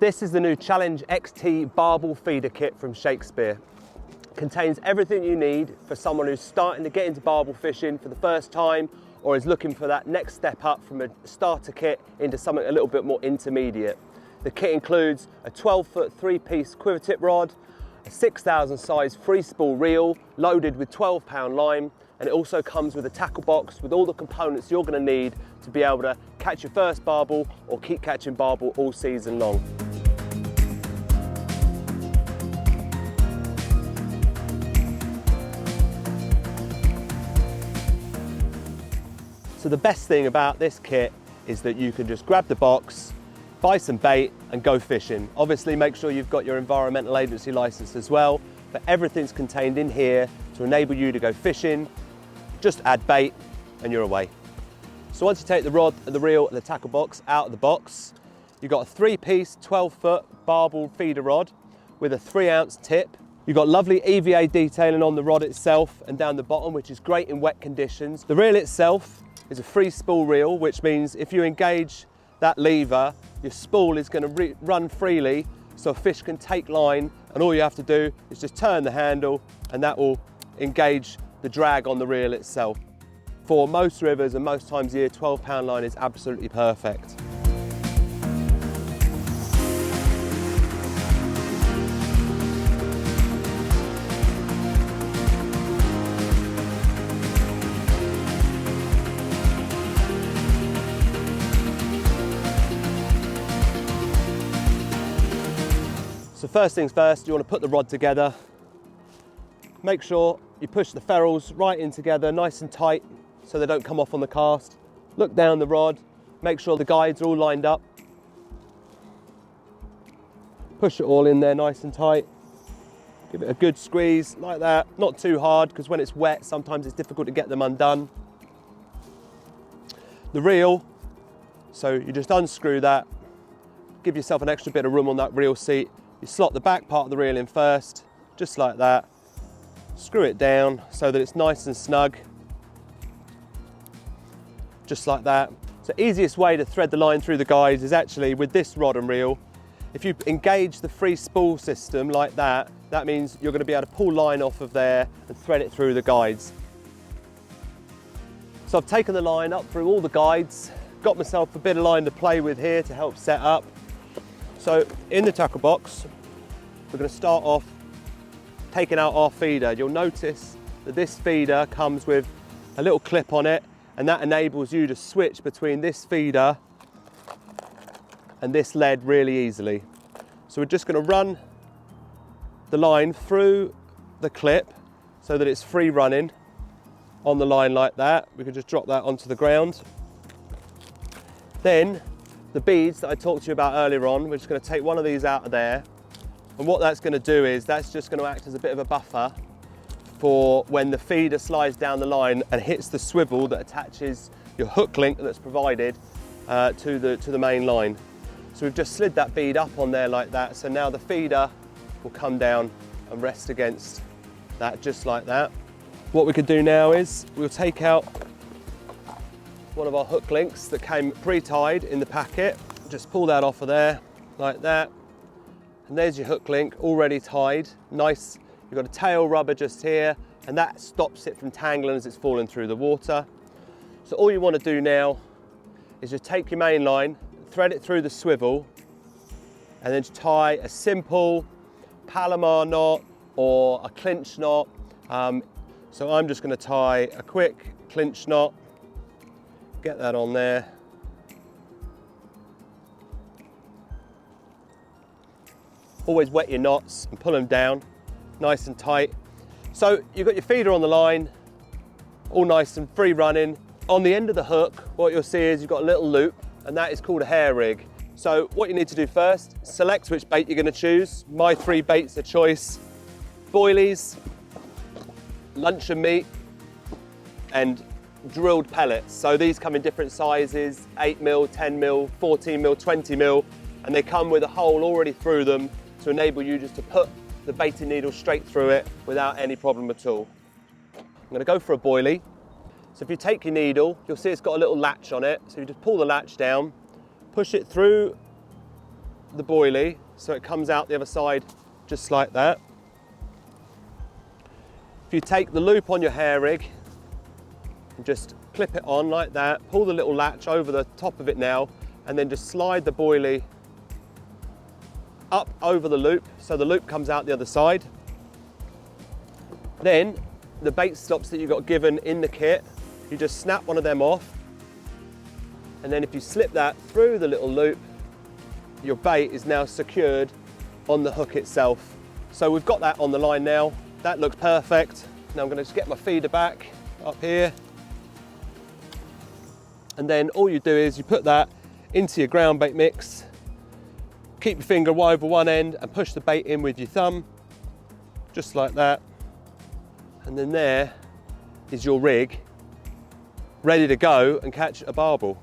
This is the new Challenge XT Barbel Feeder Kit from Shakespeare. Contains everything you need for someone who's starting to get into barbel fishing for the first time or is looking for that next step up from a starter kit into something a little bit more intermediate. The kit includes a 12-foot 3-piece quiver tip rod, a 6,000 size free spool reel loaded with 12-pound line, and it also comes with a tackle box with all the components you're going to need to be able to catch your first barbel or keep catching barbel all season long. So the best thing about this kit is that you can just grab the box, buy some bait and go fishing. Obviously make sure you've got your environmental agency license as well, but everything's contained in here to enable you to go fishing. Just add bait and you're away. So once you take the rod and the reel and the tackle box out of the box, you've got a 3-piece 12-foot barbel feeder rod with a 3-ounce tip. You've got lovely EVA detailing on the rod itself and down the bottom, which is great in wet conditions. The reel itself is a free spool reel, which means if you engage that lever, your spool is going to run freely so a fish can take line, and all you have to do is just turn the handle and that will engage the drag on the reel itself. For most rivers and most times a year, 12-pound line is absolutely perfect. So first things first, you want to put the rod together. Make sure you push the ferrules right in together, nice and tight, so they don't come off on the cast. Look down the rod, make sure the guides are all lined up. Push it all in there nice and tight. Give it a good squeeze like that, not too hard, because when it's wet, sometimes it's difficult to get them undone. The reel, so you just unscrew that, give yourself an extra bit of room on that reel seat. You slot the back part of the reel in first, just like that. Screw it down so that it's nice and snug. Just like that. So easiest way to thread the line through the guides is actually with this rod and reel. If you engage the free spool system like that, that means you're going to be able to pull line off of there and thread it through the guides. So I've taken the line up through all the guides, got myself a bit of line to play with here to help set up. So in the tackle box, we're going to start off taking out our feeder. You'll notice that this feeder comes with a little clip on it, and that enables you to switch between this feeder and this lead really easily. So we're just going to run the line through the clip so that it's free running on the line like that. We can just drop that onto the ground. Then the beads that I talked to you about earlier on, we're just going to take one of these out of there, and what that's going to do is that's just going to act as a bit of a buffer for when the feeder slides down the line and hits the swivel that attaches your hook link that's provided to the main line. So we've just slid that bead up on there like that, so now the feeder will come down and rest against that just like that. What we could do now is we'll take out one of our hook links that came pre-tied in the packet. Just pull that off of there like that, and there's your hook link already tied. Nice. You've got a tail rubber just here, and that stops it from tangling as it's falling through the water. So all you want to do now is just take your main line, thread it through the swivel, and then tie a simple Palomar knot or a clinch knot. So I'm just going to tie a quick clinch knot. Get that on there. Always wet your knots and pull them down nice and tight. So you've got your feeder on the line, all nice and free running. On the end of the hook, what you'll see is you've got a little loop, and that is called a hair rig. So what you need to do first, select which bait you're going to choose. My 3 baits of choice: boilies, luncheon meat, and drilled pellets. So these come in different sizes, 8mm, 10mm, 14mm, 20mm, and they come with a hole already through them to enable you just to put the baiting needle straight through it without any problem at all. I'm going to go for a boilie. So if you take your needle, you'll see it's got a little latch on it. So you just pull the latch down, push it through the boilie so it comes out the other side just like that. If you take the loop on your hair rig and just clip it on like that, pull the little latch over the top of it now, and then just slide the boilie up over the loop so the loop comes out the other side. Then the bait stops that you got given in the kit, you just snap one of them off, and then if you slip that through the little loop, your bait is now secured on the hook itself. So we've got that on the line now. That looks perfect. Now I'm going to just get my feeder back up here. And then all you do is you put that into your ground bait mix, keep your finger over one end and push the bait in with your thumb, just like that. And then there is your rig, ready to go and catch a barbel.